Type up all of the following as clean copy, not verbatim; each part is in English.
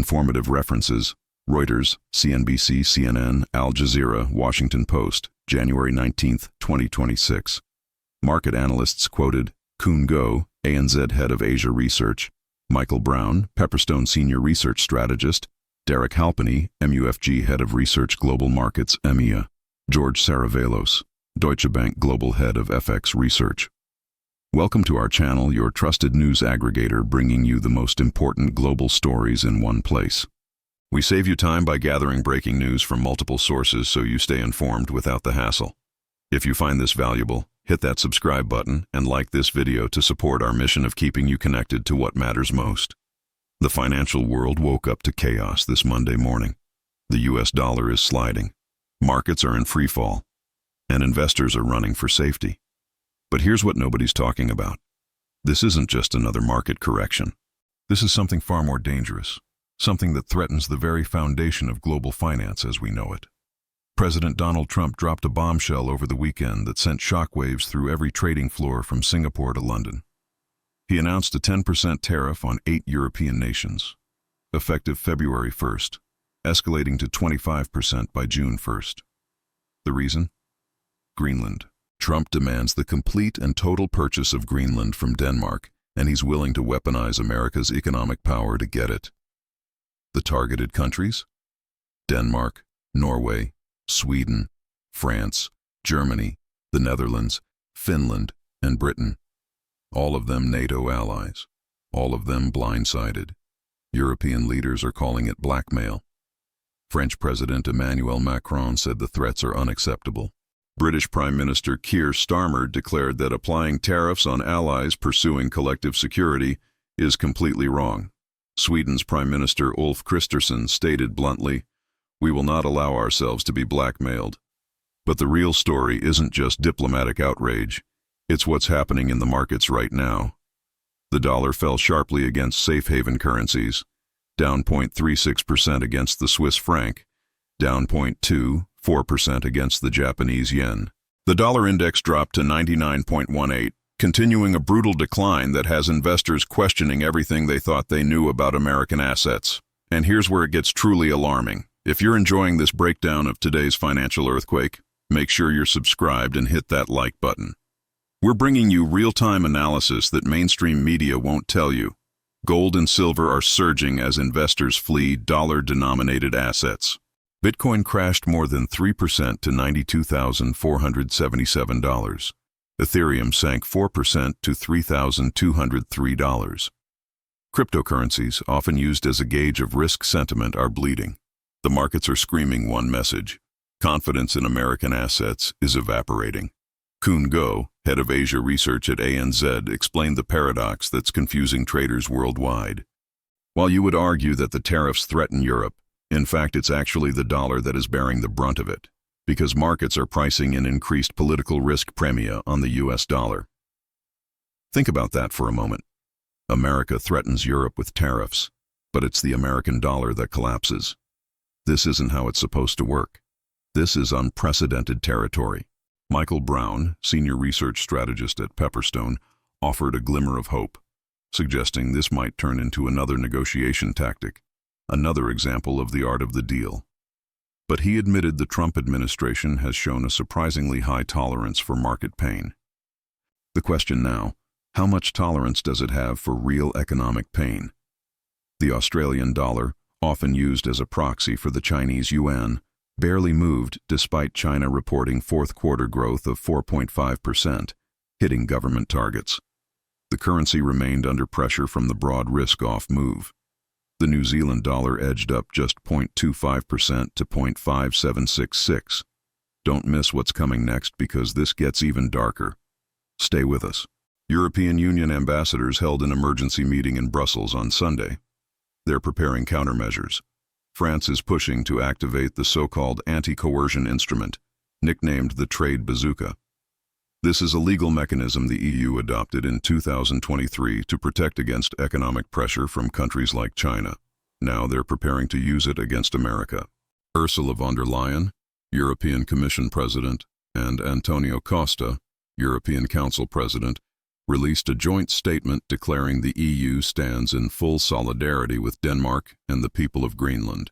Informative references: Reuters, CNBC, CNN, Al Jazeera, Washington Post, January 19, 2026. Market analysts quoted: Koen Go, ANZ Head of Asia Research; Michael Brown, Pepperstone Senior Research Strategist; Derek Halpenny, MUFG Head of Research Global Markets, EMEA; George Saravelos, Deutsche Bank Global Head of FX Research. Welcome to our channel, your trusted news aggregator, bringing you the most important global stories in one place. We save you time by gathering breaking news from multiple sources so you stay informed without the hassle. If you find this valuable, hit that subscribe button and like this video to support our mission of keeping you connected to what matters most. The financial world woke up to chaos this Monday morning. The US dollar is sliding, markets are in free fall, and investors are running for safety. But here's what nobody's talking about. This isn't just another market correction. This is something far more dangerous, something that threatens the very foundation of global finance as we know it. President Donald Trump dropped a bombshell over the weekend that sent shockwaves through every trading floor from Singapore to London. He announced a 10% tariff on 8 European nations, effective February 1st, escalating to 25% by June 1st. The reason? Greenland. Trump demands the complete and total purchase of Greenland from Denmark, and he's willing to weaponize America's economic power to get it. The targeted countries? Denmark, Norway, Sweden, France, Germany, the Netherlands, Finland, and Britain. All of them NATO allies. All of them blindsided. European leaders are calling it blackmail. French President Emmanuel Macron said the threats are unacceptable. British Prime Minister Keir Starmer declared that applying tariffs on allies pursuing collective security is completely wrong. Sweden's Prime Minister Ulf Kristersson stated bluntly, "We will not allow ourselves to be blackmailed." But the real story isn't just diplomatic outrage, it's what's happening in the markets right now. The dollar fell sharply against safe haven currencies, down 0.36% against the Swiss franc, down 0.24% against the Japanese yen. The dollar index dropped to 99.18, continuing a brutal decline that has investors questioning everything they thought they knew about American assets. And here's where it gets truly alarming. If you're enjoying this breakdown of today's financial earthquake, make sure you're subscribed and hit that like button. We're bringing you real-time analysis that mainstream media won't tell you. Gold and silver are surging as investors flee dollar-denominated assets. Bitcoin crashed more than 3% to $92,477. Ethereum sank 4% to $3,203. Cryptocurrencies, often used as a gauge of risk sentiment, are bleeding. The markets are screaming one message: confidence in American assets is evaporating. Koen Go, Head of Asia Research at ANZ, explained the paradox that's confusing traders worldwide. While you would argue that the tariffs threaten Europe, in fact, it's actually the dollar that is bearing the brunt of it, because markets are pricing in increased political risk premia on the US dollar. Think about that for a moment. America threatens Europe with tariffs, but it's the American dollar that collapses. This isn't how it's supposed to work. This is unprecedented territory. Michael Brown, Senior Research Strategist at Pepperstone, offered a glimmer of hope, suggesting this might turn into another negotiation tactic, another example of the art of the deal. But he admitted the Trump administration has shown a surprisingly high tolerance for market pain. The question now: how much tolerance does it have for real economic pain? The Australian dollar, often used as a proxy for the Chinese yuan, barely moved despite China reporting fourth-quarter growth of 4.5%, hitting government targets. The currency remained under pressure from the broad risk-off move. The New Zealand dollar edged up just 0.25% to 0.5766. Don't miss what's coming next, because this gets even darker. Stay with us. European Union ambassadors held an emergency meeting in Brussels on Sunday. They're preparing countermeasures. France is pushing to activate the so-called anti-coercion instrument, nicknamed the trade bazooka. This is a legal mechanism the EU adopted in 2023 to protect against economic pressure from countries like China. Now they're preparing to use it against America. Ursula von der Leyen, European Commission President, and Antonio Costa, European Council President, released a joint statement declaring the EU stands in full solidarity with Denmark and the people of Greenland.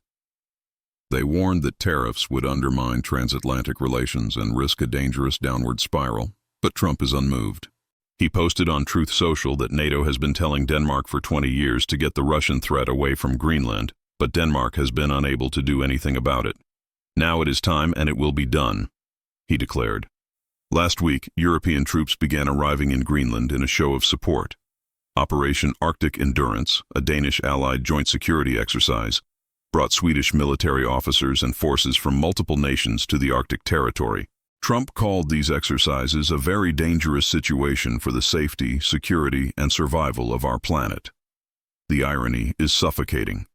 They warned that tariffs would undermine transatlantic relations and risk a dangerous downward spiral, but Trump is unmoved. He posted on Truth Social that NATO has been telling Denmark for 20 years to get the Russian threat away from Greenland, but Denmark has been unable to do anything about it. Now it is time and it will be done, he declared. Last week, European troops began arriving in Greenland in a show of support. Operation Arctic Endurance, a Danish allied joint security exercise, brought Swedish military officers and forces from multiple nations to the Arctic territory. Trump called these exercises a very dangerous situation for the safety, security, and survival of our planet. The irony is suffocating.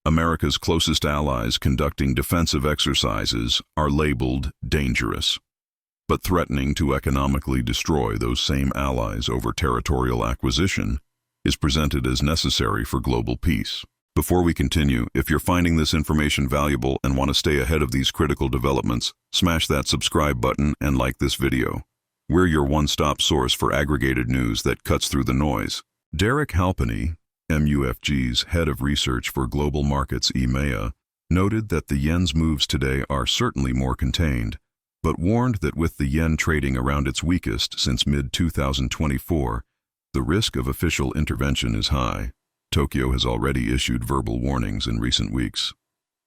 America's closest allies conducting defensive exercises are labeled dangerous, but threatening to economically destroy those same allies over territorial acquisition is presented as necessary for global peace. Before we continue, if you're finding this information valuable and want to stay ahead of these critical developments, smash that subscribe button and like this video. We're your one-stop source for aggregated news that cuts through the noise. Derek Halpenny, MUFG's head of research for global markets EMEA, noted that the yen's moves today are certainly more contained, but warned that with the yen trading around its weakest since mid-2024, the risk of official intervention is high. Tokyo has already issued verbal warnings in recent weeks.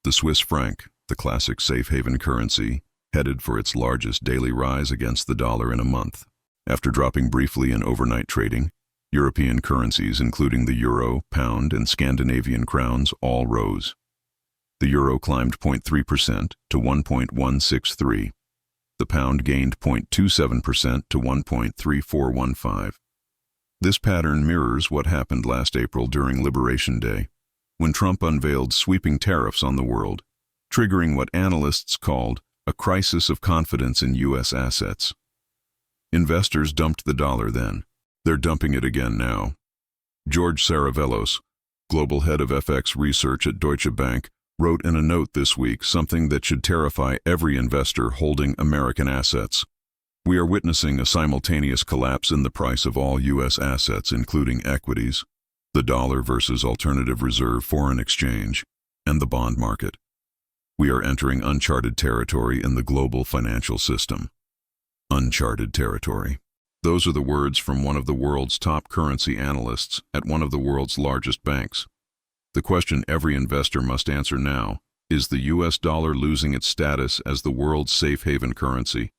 The Swiss franc, the classic safe haven currency, headed for its largest daily rise against the dollar in a month. After dropping briefly in overnight trading, European currencies including the euro, pound, and Scandinavian crowns all rose. The euro climbed 0.3% to 1.163. The pound gained 0.27% to 1.3415. This pattern mirrors what happened last April during Liberation Day, when Trump unveiled sweeping tariffs on the world, triggering what analysts called a crisis of confidence in U.S. assets. Investors dumped the dollar then. They're dumping it again now. George Saravelos, global head of FX research at Deutsche Bank, wrote in a note this week something that should terrify every investor holding American assets. We are witnessing a simultaneous collapse in the price of all U.S. assets, including equities, the dollar versus alternative reserve foreign exchange, and the bond market. We are entering uncharted territory in the global financial system. Uncharted territory. Those are the words from one of the world's top currency analysts at one of the world's largest banks. The question every investor must answer now is the U.S. dollar losing its status as the world's safe haven currency?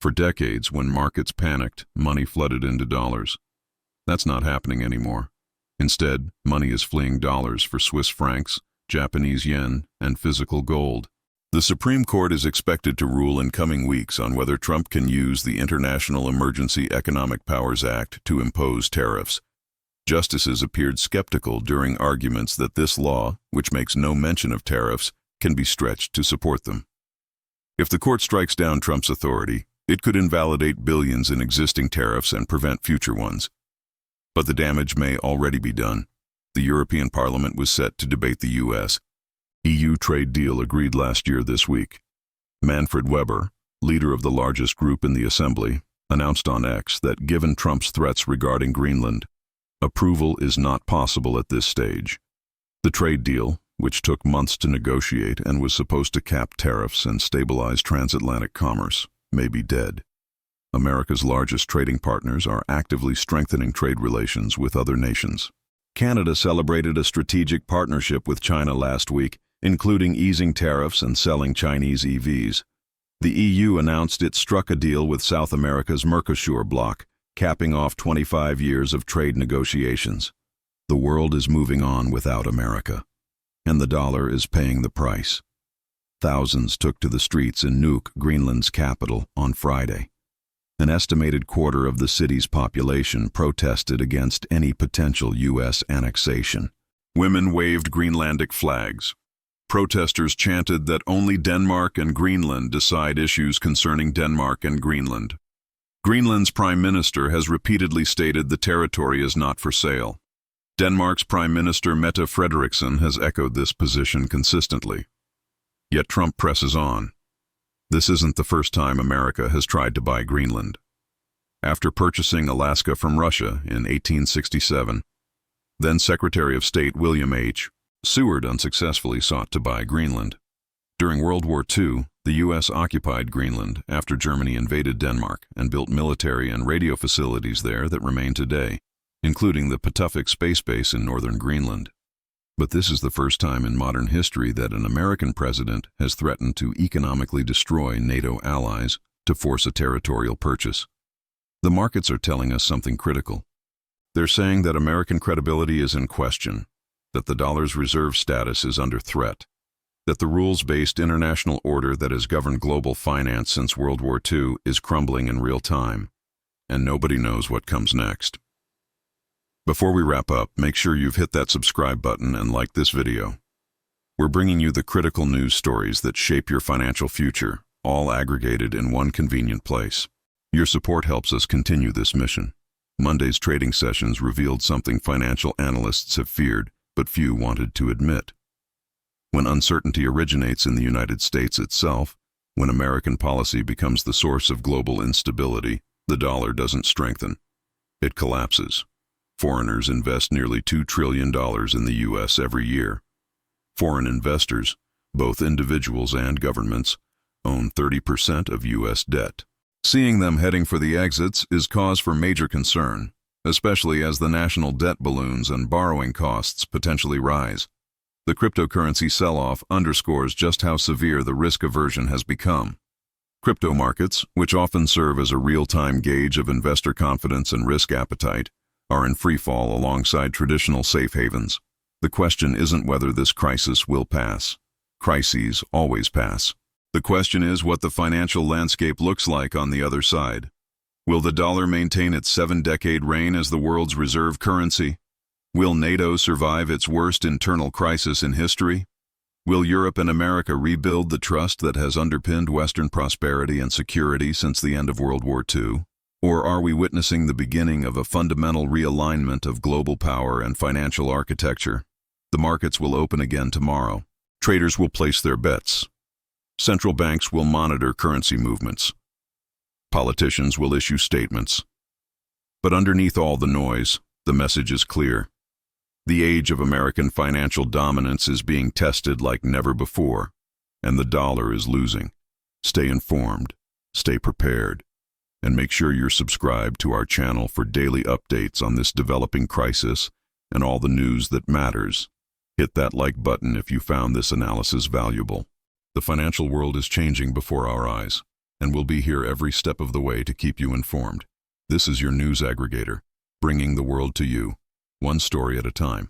For decades, when markets panicked, money flooded into dollars. That's not happening anymore. Instead, money is fleeing dollars for Swiss francs, Japanese yen, and physical gold. The Supreme Court is expected to rule in coming weeks on whether Trump can use the International Emergency Economic Powers Act to impose tariffs. Justices appeared skeptical during arguments that this law, which makes no mention of tariffs, can be stretched to support them. If the court strikes down Trump's authority, it could invalidate billions in existing tariffs and prevent future ones. But the damage may already be done. The European Parliament was set to debate the U.S. EU trade deal agreed last year this week. Manfred Weber, leader of the largest group in the Assembly, announced on X that given Trump's threats regarding Greenland, approval is not possible at this stage. The trade deal, which took months to negotiate and was supposed to cap tariffs and stabilize transatlantic commerce, may be dead. America's largest trading partners are actively strengthening trade relations with other nations. Canada celebrated a strategic partnership with China last week, including easing tariffs and selling Chinese EVs. The EU announced it struck a deal with South America's Mercosur bloc, capping off 25 years of trade negotiations. The world is moving on without America, and the dollar is paying the price. Thousands took to the streets in Nuuk, Greenland's capital, on Friday. An estimated quarter of the city's population protested against any potential U.S. annexation. Women waved Greenlandic flags. Protesters chanted that only Denmark and Greenland decide issues concerning Denmark and Greenland. Greenland's prime minister has repeatedly stated the territory is not for sale. Denmark's Prime Minister Mette Frederiksen has echoed this position consistently. Yet Trump presses on. This isn't the first time America has tried to buy Greenland. after purchasing Alaska from Russia in 1867. Then Secretary of State William H. Seward unsuccessfully sought to buy Greenland. During World War II, the U.S. occupied Greenland after Germany invaded Denmark and built military and radio facilities there that remain today, including the Patuxent Space Base in northern Greenland. But this is the first time in modern history that an American president has threatened to economically destroy NATO allies to force a territorial purchase. The markets are telling us something critical. They're saying that American credibility is in question, that the dollar's reserve status is under threat, that the rules-based international order that has governed global finance since World War II is crumbling in real time, and nobody knows what comes next. Before we wrap up, make sure you've hit that subscribe button and like this video. We're bringing you the critical news stories that shape your financial future, all aggregated in one convenient place. Your support helps us continue this mission. Monday's trading sessions revealed something financial analysts have feared, but few wanted to admit. When uncertainty originates in the United States itself, when American policy becomes the source of global instability, the dollar doesn't strengthen. It collapses. Foreigners invest nearly $2 trillion in the U.S. every year. Foreign investors, both individuals and governments, own 30% of U.S. debt. Seeing them heading for the exits is cause for major concern, especially as the national debt balloons and borrowing costs potentially rise. The cryptocurrency sell-off underscores just how severe the risk aversion has become. Crypto markets, which often serve as a real-time gauge of investor confidence and risk appetite, are in free fall alongside traditional safe havens. The question isn't whether this crisis will pass. Crises always pass. The question is what the financial landscape looks like on the other side. Will the dollar maintain its 7-decade reign as the world's reserve currency? Will NATO survive its worst internal crisis in history? Will Europe and America rebuild the trust that has underpinned Western prosperity and security since the end of World War II? Or are we witnessing the beginning of a fundamental realignment of global power and financial architecture? The markets will open again tomorrow. Traders will place their bets. Central banks will monitor currency movements. Politicians will issue statements. But underneath all the noise, the message is clear. The age of American financial dominance is being tested like never before, and the dollar is losing. Stay informed, stay prepared, and make sure you're subscribed to our channel for daily updates on this developing crisis and all the news that matters. Hit that like button if you found this analysis valuable. The financial world is changing before our eyes, and we'll be here every step of the way to keep you informed. This is your news aggregator, bringing the world to you, one story at a time.